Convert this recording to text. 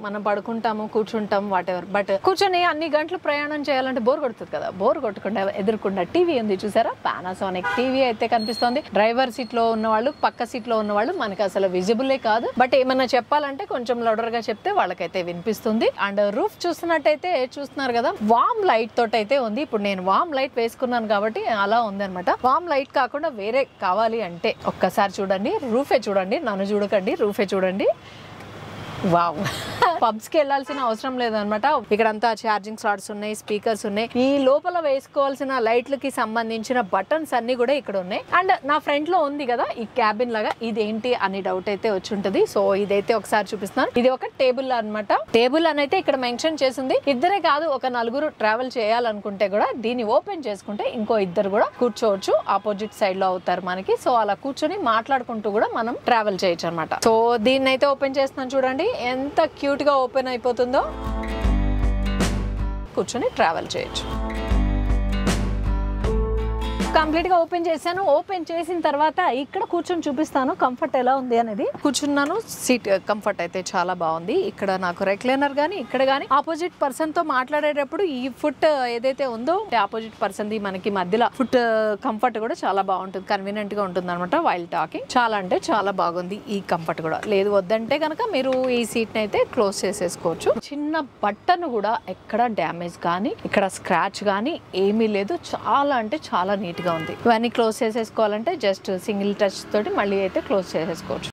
మనం పడుకుంటాము, కూర్చుంటాం, whatever. But కూర్చొని అన్ని గంటలు ప్రయాణం చేయాలంటే బోర్ కొడుతుంది కదా. బోర్ కొట్టకుండా ఎదుర్కొండా టీవీ ఉంది చూసారా, పానాసోనిక్ టీవీ అయితే కనిపిస్తోంది. డ్రైవర్ సీట్ లో ఉన్న వాళ్ళు, పక్క సీట్ లో ఉన్న వాళ్ళు మనకి అసలు విజిబులే కాదు. బట్ ఏమన్నా చెప్పాలంటే కొంచెం లౌడర్ గా చెప్తే వాళ్ళకైతే వినిపిస్తుంది. అండ్ రూఫ్ చూస్తున్నట్టయితే చూస్తున్నారు కదా, వామ్ లైట్ తోటి అయితే ఉంది. ఇప్పుడు నేను వామ్ లైట్ వేసుకున్నాను కాబట్టి అలా ఉంది అనమాట. వామ్ లైట్ కాకుండా వేరే కావాలి అంటే ఒక్కసారి చూడండి, రూఫే చూడండి, నన్ను చూడకండి, రూఫే చూడండి. వావ్, పబ్స్ కి వెళ్ళాల్సిన అవసరం లేదనమాట. ఇక్కడ అంతా ఛార్జింగ్ స్లాట్స్ ఉన్నాయి, స్పీకర్స్ ఉన్నాయి. ఈ లోపల వేసుకోవాల్సిన లైట్లకి సంబంధించిన బటన్స్ అన్ని కూడా ఇక్కడ ఉన్నాయి. అండ్ నా ఫ్రంట్ లో ఉంది కదా ఈ క్యాబిన్ లాగా, ఇదేంటి అని డౌట్ అయితే వచ్చి ఉంటది. సో ఇదైతే ఒకసారి చూపిస్తున్నాను. ఇది ఒక టేబుల్ అనమాట. టేబుల్ అని అయితే ఇక్కడ మెన్షన్ చేసింది. ఇద్దరే కాదు, ఒక నలుగురు ట్రావెల్ చేయాలనుకుంటే కూడా దీన్ని ఓపెన్ చేసుకుంటే ఇంకో ఇద్దరు కూడా కూర్చోవచ్చు. ఆపోజిట్ సైడ్ లో అవుతారు మనకి. సో అలా కూర్చొని మాట్లాడుకుంటూ కూడా మనం ట్రావెల్ చేయొచ్చు అనమాట. సో దీన్ని అయితే ఓపెన్ చేస్తున్నాను చూడండి, ఎంత క్యూట్ గా ఓపెన్ అయిపోతుందో. కూర్చొని ట్రావెల్ చేయొచ్చు. కంప్లీట్ గా ఓపెన్ చేశాను. ఓపెన్ చేసిన తర్వాత ఇక్కడ కూర్చొని చూపిస్తాను కంఫర్ట్ ఎలా ఉంది అనేది. కూర్చున్నాను, సీట్ కంఫర్ట్ అయితే చాలా బాగుంది. ఇక్కడ నాకు రెక్లైనర్ గానీ, ఇక్కడ గానీ ఆపోజిట్ పర్సన్ తో మాట్లాడేటప్పుడు ఈ ఫుట్ ఏదైతే ఉందో ఆపోజిట్ పర్సన్ ది మనకి మధ్యలో ఫుట్ కంఫర్ట్ కూడా చాలా బాగుంటుంది, కన్వీనియంట్ గా ఉంటుంది అనమాట వైల్ టాకింగ్. చాలా అంటే చాలా బాగుంది ఈ కంఫర్ట్ కూడా. లేదు వద్దంటే కనుక మీరు ఈ సీట్ ని అయితే క్లోజ్ చేసేసుకోవచ్చు. చిన్న బటన్ కూడా ఎక్కడ డ్యామేజ్ కానీ, ఇక్కడ స్క్రాచ్ కానీ ఏమీ లేదు. చాలా అంటే చాలా నీట్ గా ఉంది. ఇవన్నీ క్లోజ్ చేసేసుకోవాలంటే జస్ట్ సింగిల్ టచ్ తోటి మళ్ళీ అయితే క్లోజ్ చేసేసుకోవచ్చు.